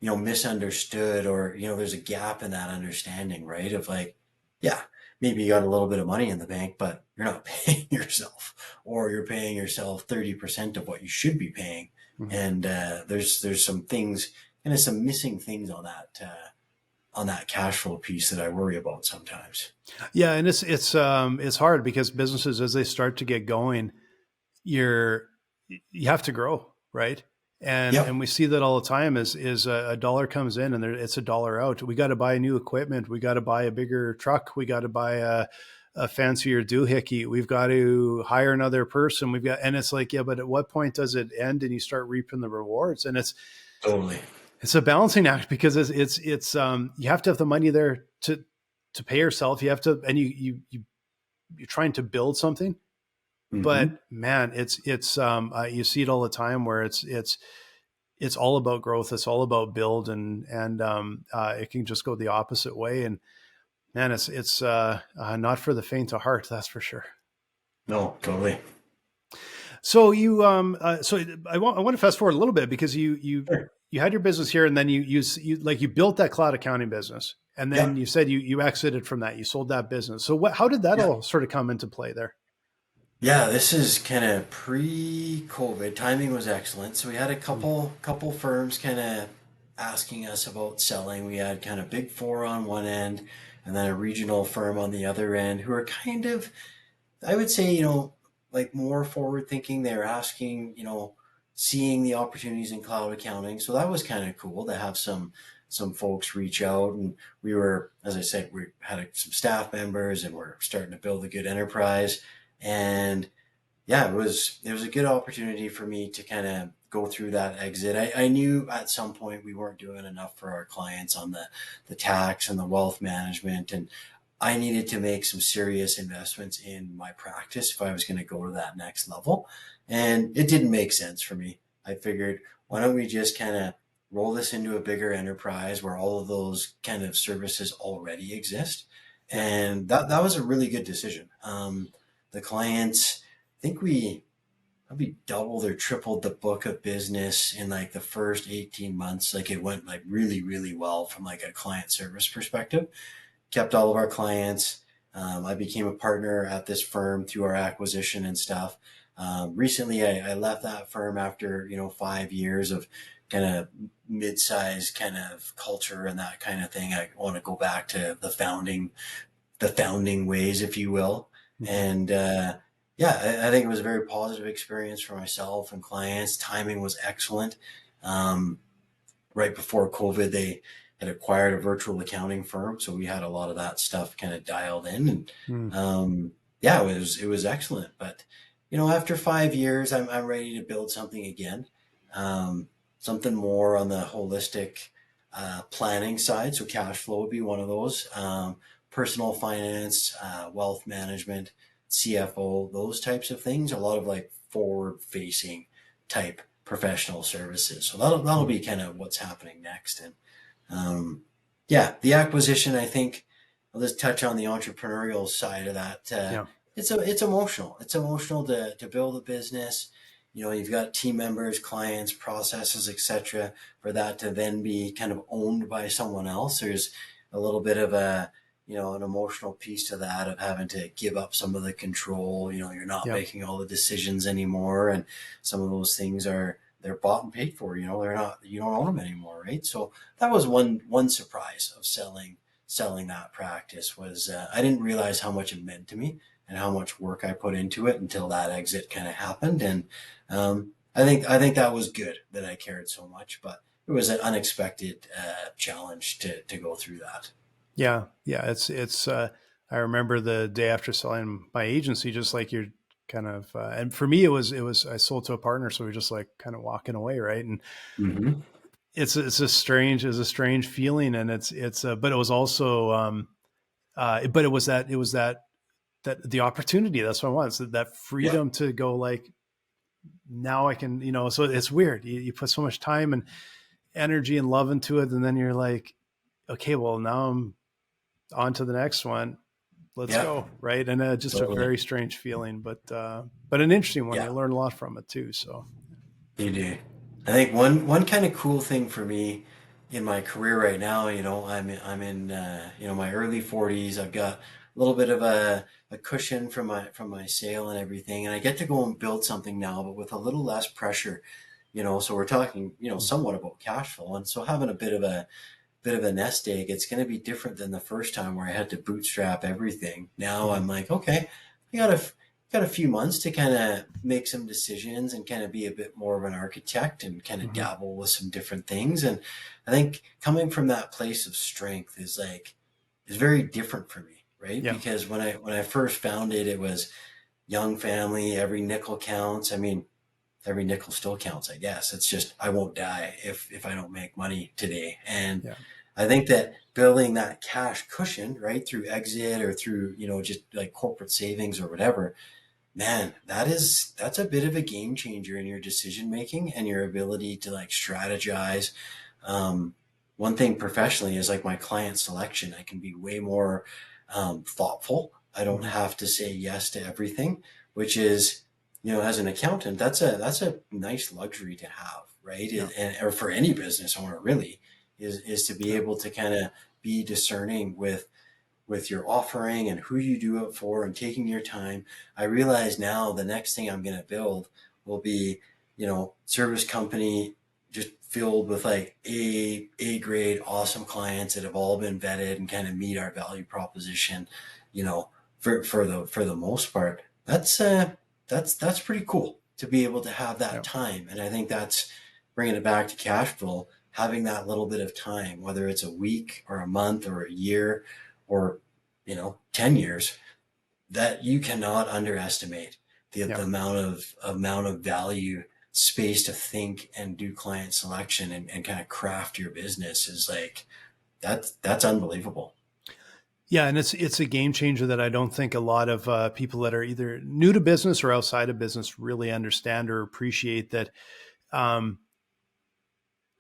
misunderstood, or there's a gap in that understanding, right? Of like, yeah, maybe you got a little bit of money in the bank, but you're not paying yourself, or you're paying yourself 30% of what you should be paying. Mm-hmm. And there's some things, kind of some missing things on that cash flow piece that I worry about sometimes. Yeah, and it's hard because businesses, as they start to get going, you're you have to grow, right? And Yep. we see that all the time. Is a dollar comes in and it's a dollar out. We got to buy new equipment. We got to buy a bigger truck. We got to buy a fancier doohickey. We've got to hire another person. And it's like, yeah, but at what point does it end and you start reaping the rewards? And Totally. it's a balancing act because it's you have to have the money there to pay yourself. You have to, and you're trying to build something, Hmm. but man, you see it all the time where it's all about growth. It's all about build, and it can just go the opposite way. And man, it's not for the faint of heart, that's for sure. No, totally. So I want to fast forward a little bit because Sure. you had your business here, and then you built that cloud accounting business, and then Yep. you said you exited from that. You sold that business. So how did that Yeah. all sort of come into play there? Yeah, this is kind of pre-COVID. Timing was excellent. So we had a Mm-hmm. couple firms kind of asking us about selling. We had kind of Big Four on one end, and then a regional firm on the other end, who are kind of, I would say, like more forward thinking. They're asking, seeing the opportunities in cloud accounting. So that was kind of cool to have some folks reach out, and we were, as I said, we had some staff members, and we're starting to build a good enterprise. And yeah, it was a good opportunity for me to kind of go through that exit. I knew at some point we weren't doing enough for our clients on the tax and the wealth management. And I needed to make some serious investments in my practice if I was going to go to that next level. And it didn't make sense for me. I figured, why don't we just kind of roll this into a bigger enterprise where all of those kind of services already exist? Yeah. And that was a really good decision. The clients, I think we probably doubled or tripled the book of business in like the first 18 months. Like it went like really, really well from like a client service perspective. Kept all of our clients. I became a partner at this firm through our acquisition and stuff. Recently, I left that firm after 5 years of kind of mid-sized kind of culture and that kind of thing. I want to go back to the founding ways, if you will. Mm-hmm. And I think it was a very positive experience for myself and clients. Timing was excellent. Right before COVID, they had acquired a virtual accounting firm, so we had a lot of that stuff kind of dialed in, and it was excellent. But after 5 years, I'm ready to build something again, something more on the holistic planning side. So cash flow would be one of those. Personal finance, wealth management, CFO, those types of things. A lot of like forward-facing type professional services. So that'll be kind of what's happening next. And the acquisition, I think I'll just touch on the entrepreneurial side of that. It's emotional. It's emotional to build a business. You've got team members, clients, processes, etc. For that to then be kind of owned by someone else. There's a little bit of an emotional piece to that, of having to give up some of the control. You're not making all the decisions anymore, and some of those things they're bought and paid for. They're not, you don't own them anymore, right? So that was one surprise of selling that practice was I didn't realize how much it meant to me and how much work I put into it until that exit kind of happened. And I think that was good that I cared so much, but it was an unexpected challenge to go through that. Yeah. It's I remember the day after selling my agency, just like you're kind of, and for me, it was, I sold to a partner. So we are just like kind of walking away. Right. And Mm-hmm. it's a strange feeling. And but it was also, but it was that the opportunity. That's what I want. So that freedom to go like, now I can, so it's weird. You put so much time and energy and love into it. And then you're like, okay, well, now I'm on to the next one. Let's go. Right. And just totally. A very strange feeling, but an interesting one. You learn a lot from it too. So you do. I think one kind of cool thing for me in my career right now, I'm in my early 40s. I've got a little bit of a cushion from my sale and everything, and I get to go and build something now, but with a little less pressure. So we're talking, somewhat about cash flow, and so having a bit of a nest egg, it's going to be different than the first time where I had to bootstrap everything. Now I'm like, okay, I got a few months to kind of make some decisions and kind of be a bit more of an architect and kind of dabble with some different things. And I think coming from that place of strength is very different for me, right? Yeah. Because when I first found it, it was young family, every nickel counts. I mean, every nickel still counts, I guess. It's just, I won't die if I don't make money today. And I think that building that cash cushion, right, through exit or through, just like corporate savings or whatever, man, that's a bit of a game changer in your decision making and your ability to like strategize. One thing professionally is like my client selection. I can be way more thoughtful. I don't have to say yes to everything, which is, as an accountant, that's a nice luxury to have, right? Or for any business owner, really, is to be able to kind of be discerning with your offering and who you do it for and taking your time. I realize now the next thing I'm going to build will be, service company just filled with like A grade, awesome clients that have all been vetted and kind of meet our value proposition, for the most part. That's pretty cool to be able to have that time. And I think that's bringing it back to cash flow, having that little bit of time, whether it's a week or a month or a year or 10 years, that you cannot underestimate the amount of value space to think and do client selection and kind of craft your business is like, that's unbelievable. Yeah, and it's a game changer that I don't think a lot of people that are either new to business or outside of business really understand or appreciate that. Um,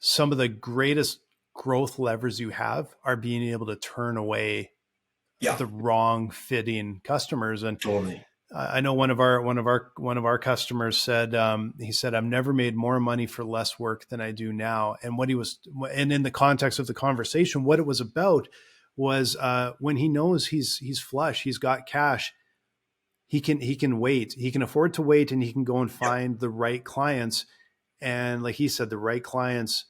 some of the greatest growth levers you have are being able to turn away Yeah, the wrong fitting customers. And totally. I know one of our customers said, he said, I've never made more money for less work than I do now. And what he was, and in the context of the conversation, what it was about was when he knows he's flush, he's got cash, he can wait, he can afford to wait, and he can go and Yeah, find the right clients. And like he said, the right clients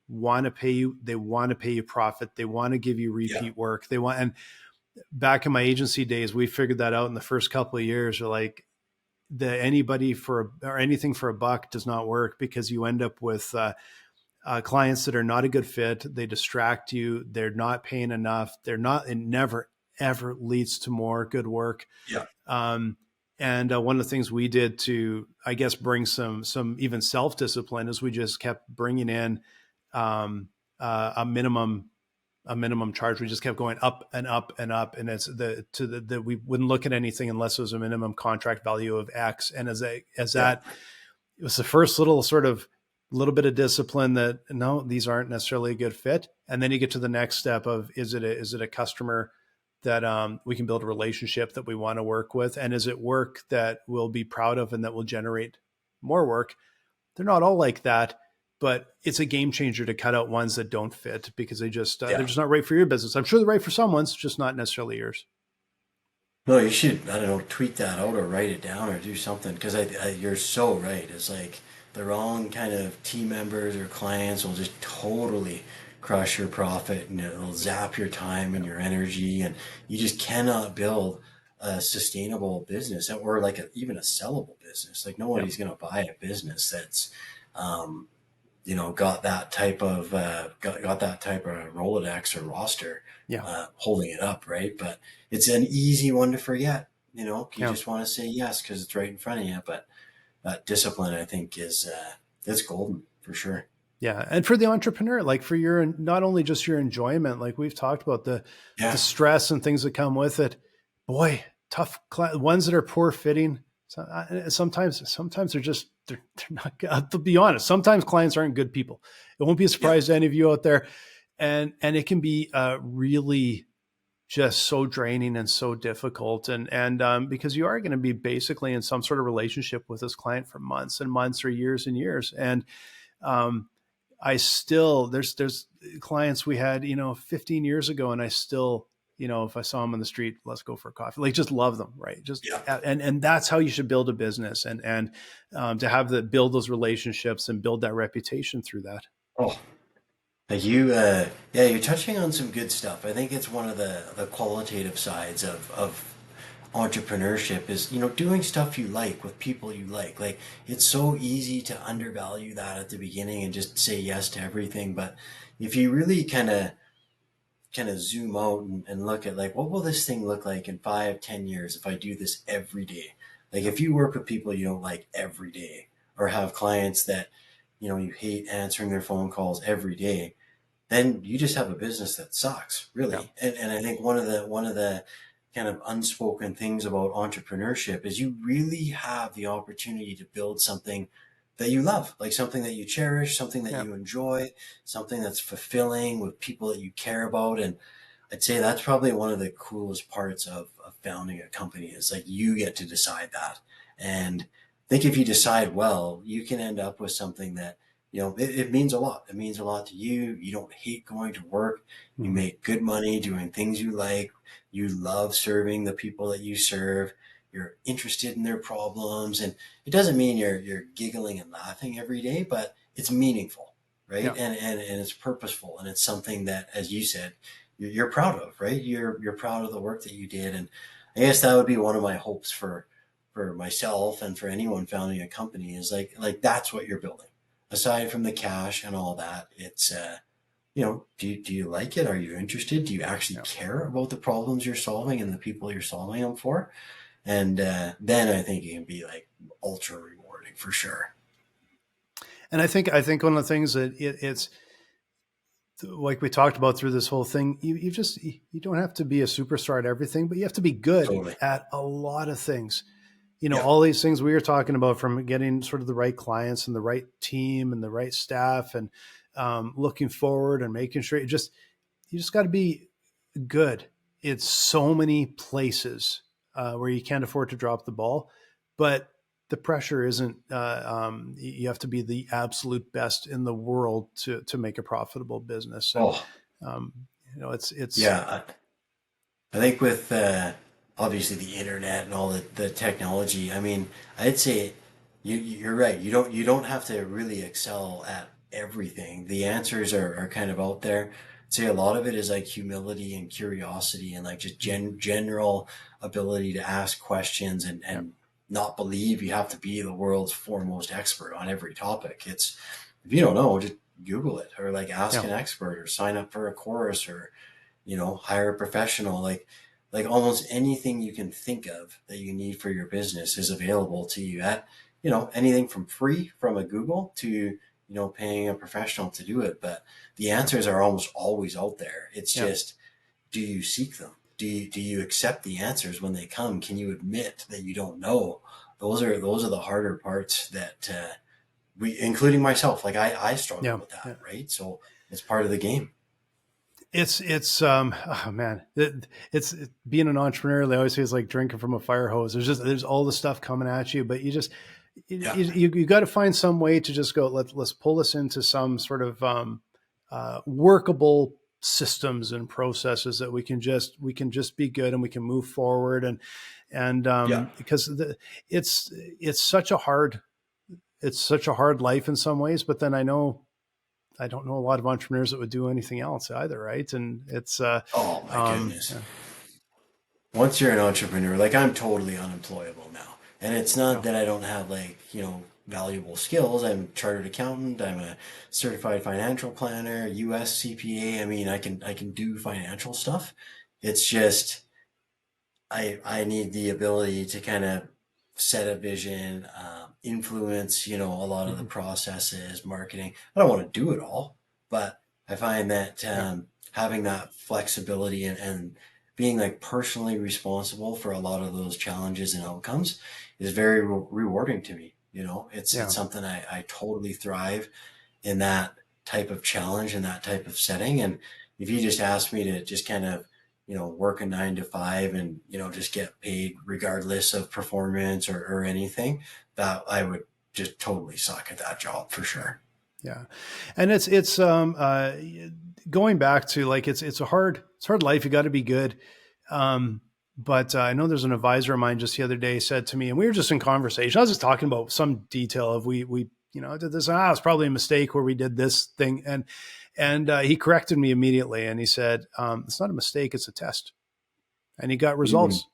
want to pay you, they want to pay you profit, they want to give you yeah, repeat work, they want. And back in my agency days, we figured that out in the first couple of years. We're like, the anybody for or anything for a buck does not work, because you end up with clients that are not a good fit. They distract you. They're not paying enough. They're not. It never ever leads to more good work. yeah, Um, and one of the things we did to, I guess, bring some even self discipline is we just kept bringing in um, a minimum charge. We just kept going up and up and up, and it's the we wouldn't look at anything unless it was a minimum contract value of X. And as yeah, that, it was the first little bit of discipline that no, these aren't necessarily a good fit. And then you get to the next step of, is it a customer that we can build a relationship that we want to work with, and is it work that we'll be proud of and that will generate more work? They're not all like that, but it's a game changer to cut out ones that don't fit, because they're yeah. just not right for your business. I'm sure they're right for someone's, just not necessarily yours. No, you should, I don't know, tweet that out or write it down or do something, because you're so right. It's like the wrong kind of team members or clients will just totally crush your profit, and it'll zap your time and your energy, and you just cannot build a sustainable business, or like even a sellable business. Like Yeah, nobody's going to buy a business that's um, got that type of got that type of Rolodex or roster yeah, holding it up, right? But it's an easy one to forget. You yeah. just want to say yes because it's right in front of you. But discipline, I think, is it's golden for sure. Yeah, and for the entrepreneur, like for your, not only just your enjoyment, like we've talked about the Yeah, stress and things that come with it. Boy, ones that are poor fitting. Sometimes they're not good. To be honest, sometimes clients aren't good people. It won't be a yeah, surprise to any of you out there, and it can be really just so draining and so difficult. And because you are going to be basically in some sort of relationship with this client for months and months or years and years. And um, I still, there's clients we had, 15 years ago, and I still, if I saw them on the street, let's go for a coffee. Like, just love them, right? Just yeah. and that's how you should build a business, and to have build those relationships and build that reputation through that. Oh, like you, yeah, you're touching on some good stuff. I think it's one of the qualitative sides of entrepreneurship is doing stuff you like with people you like it's so easy to undervalue that at the beginning and just say yes to everything, but if you really kind of zoom out and look at like what will this thing look like in 5-10 years if I do this every day. Like if you work with people you don't like every day, or have clients that you hate answering their phone calls every day, then you just have a business that sucks, Yeah, really. And I think one of the kind of unspoken things about entrepreneurship is you really have the opportunity to build something that you love, like something that you cherish, something that yeah, you enjoy, something that's fulfilling with people that you care about. And I'd say that's probably one of the coolest parts of founding a company is like you get to decide that. And I think if you decide well, you can end up with something that, it means a lot. It means a lot to you. You don't hate going to work. You mhm, make good money doing things you like. You love serving the people that you serve. You're interested in their problems. And it doesn't mean you're giggling and laughing every day, but it's meaningful, right? yeah. And it's purposeful. And it's something that, as you said, you're proud of, right? You're proud of the work that you did, and I guess that would be one of my hopes for myself and for anyone founding a company is like that's what you're building. Aside from the cash and all that, it's do you like it? Are you interested? Do you actually Yeah. care about the problems you're solving and the people you're solving them for? And then I think it can be like ultra rewarding for sure. And I think one of the things that it's like we talked about through this whole thing, you don't have to be a superstar at everything, but you have to be good Totally. at a lot of things. Yeah. All these things we were talking about, from getting sort of the right clients and the right team and the right staff, and looking forward and making sure you just got to be good. It's so many places where you can't afford to drop the ball, but the pressure isn't. You have to be the absolute best in the world to make a profitable business, and Oh, um, it's yeah. I think with obviously the internet and all the technology, I mean, I'd say you're right. You don't have to really excel at everything. The answers are kind of out there. I'd say a lot of it is like humility and curiosity and like just general ability to ask questions and yeah, not believe you have to be the world's foremost expert on every topic. It's if you don't know, just Google it or like ask yeah, an expert or sign up for a course or hire a professional. Like almost anything you can think of that you need for your business is available to you at anything from free from a Google to paying a professional to do it. But the yeah, answers are almost always out there. It's yeah. just, do you seek them? Do you accept the answers when they come? Can you admit that you don't know? Those are the harder parts that we, including myself, like I struggle Yeah, with that, yeah. right? So it's part of the game. It's oh man, being an entrepreneur. They always say it's like drinking from a fire hose. There's all the stuff coming at you, but Yeah. you got to find some way to just go. Let's pull this into some sort of workable systems and processes that we can just be good, and we can move forward, and Yeah. because it's such a hard life in some ways, but then I don't know a lot of entrepreneurs that would do anything else either, right? And it's Oh my goodness. yeah, Once you're an entrepreneur, like I'm totally unemployable now. And it's not yeah, that I don't have like, valuable skills. I'm a chartered accountant, I'm a certified financial planner, US CPA. I mean, I can do financial stuff. It's just I need the ability to kind of set a vision, influence, a lot of the mhm, processes, marketing. I don't want to do it all, but I find that yeah, having that flexibility and being like personally responsible for a lot of those challenges and outcomes is very rewarding to me. It's yeah, something I totally thrive in that type of challenge and that type of setting. And if you just ask me to just kind of, work a 9 to 5 and, just get paid regardless of performance or anything, that I would just totally suck at that job for yeah, sure. yeah. And it's going back to, like, it's a hard life. You got to be good. Um, but I know there's an advisor of mine just the other day said to me, and we were just in conversation. I was just talking about some detail of we did this. It's probably a mistake where we did this thing, and he corrected me immediately, and he said, "It's not a mistake; it's a test." And he got Mm, results,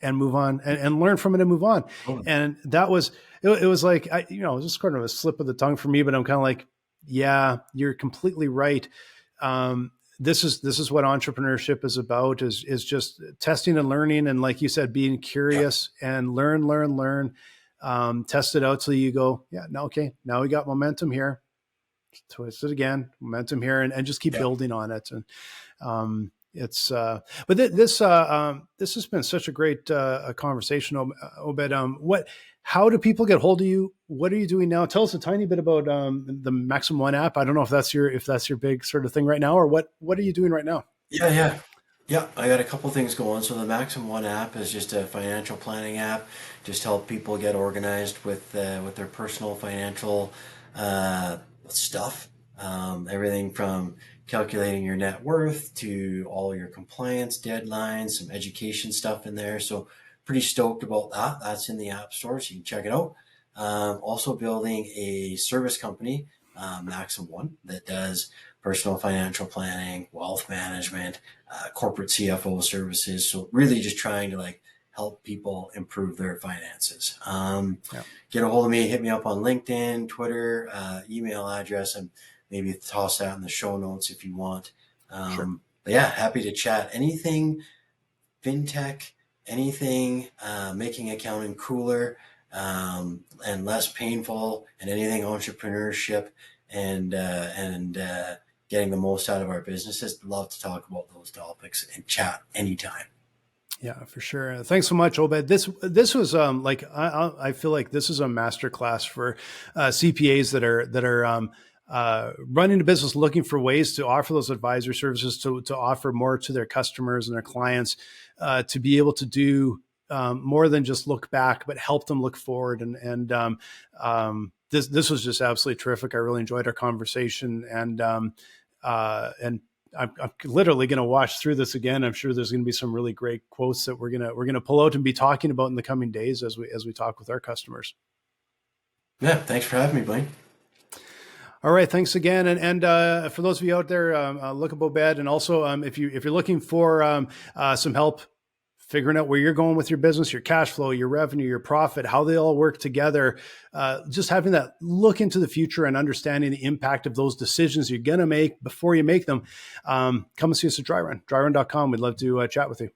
and move on, and learn from it and move on. totally. And that was it was like, it was just kind of a slip of the tongue for me, but I'm kind of like, yeah, you're completely right. This is what entrepreneurship is about, is just testing and learning, and like you said, being Yeah. curious and learn, test it out till you go, yeah, now okay, now we got momentum here, twist it again, momentum here, and just keep Yeah. building on it. And it's but this has been such a great conversation, Obed. How do people get hold of you? What are you doing now? Tell us a tiny bit about the Maxim One app. I don't know if that's your big sort of thing right now, or what are you doing right now? Yeah. Yeah. Yeah, I got a couple things going. So the Maxim One app is just a financial planning app, just help people get organized with their personal financial uh, stuff. Everything from calculating your net worth to all your compliance deadlines, some education stuff in there. So pretty stoked about that. That's in the App Store, so you can check it out. Also building a service company, Maxim One, that does personal financial planning, wealth management, corporate CFO services. So really just trying to like help people improve their finances. Yeah, Get a hold of me, hit me up on LinkedIn, Twitter, email address, and maybe toss that in the show notes if you want. sure. But yeah, happy to chat. Anything fintech, anything making accounting cooler. and less painful, and anything entrepreneurship and getting the most out of our businesses. Love to talk about those topics and chat anytime. Yeah, for sure. Thanks so much, Obed. This was like I feel like this is a masterclass for CPAs that are running a business, looking for ways to offer those advisor services, to offer more to their customers and their clients, to be able to do more than just look back, but help them look forward. This was just absolutely terrific. I really enjoyed our conversation, and I'm literally going to watch through this again. I'm sure there's going to be some really great quotes that we're going to pull out and be talking about in the coming days as we talk with our customers. Yeah, thanks for having me, Blaine. All right, thanks again. And for those of you out there, look up Obed. And also, if you're looking for some help figuring out where you're going with your business, your cash flow, your revenue, your profit, how they all work together, just having that look into the future and understanding the impact of those decisions you're going to make before you make them, come and see us at Dryrun, dryrun.com. We'd love to chat with you.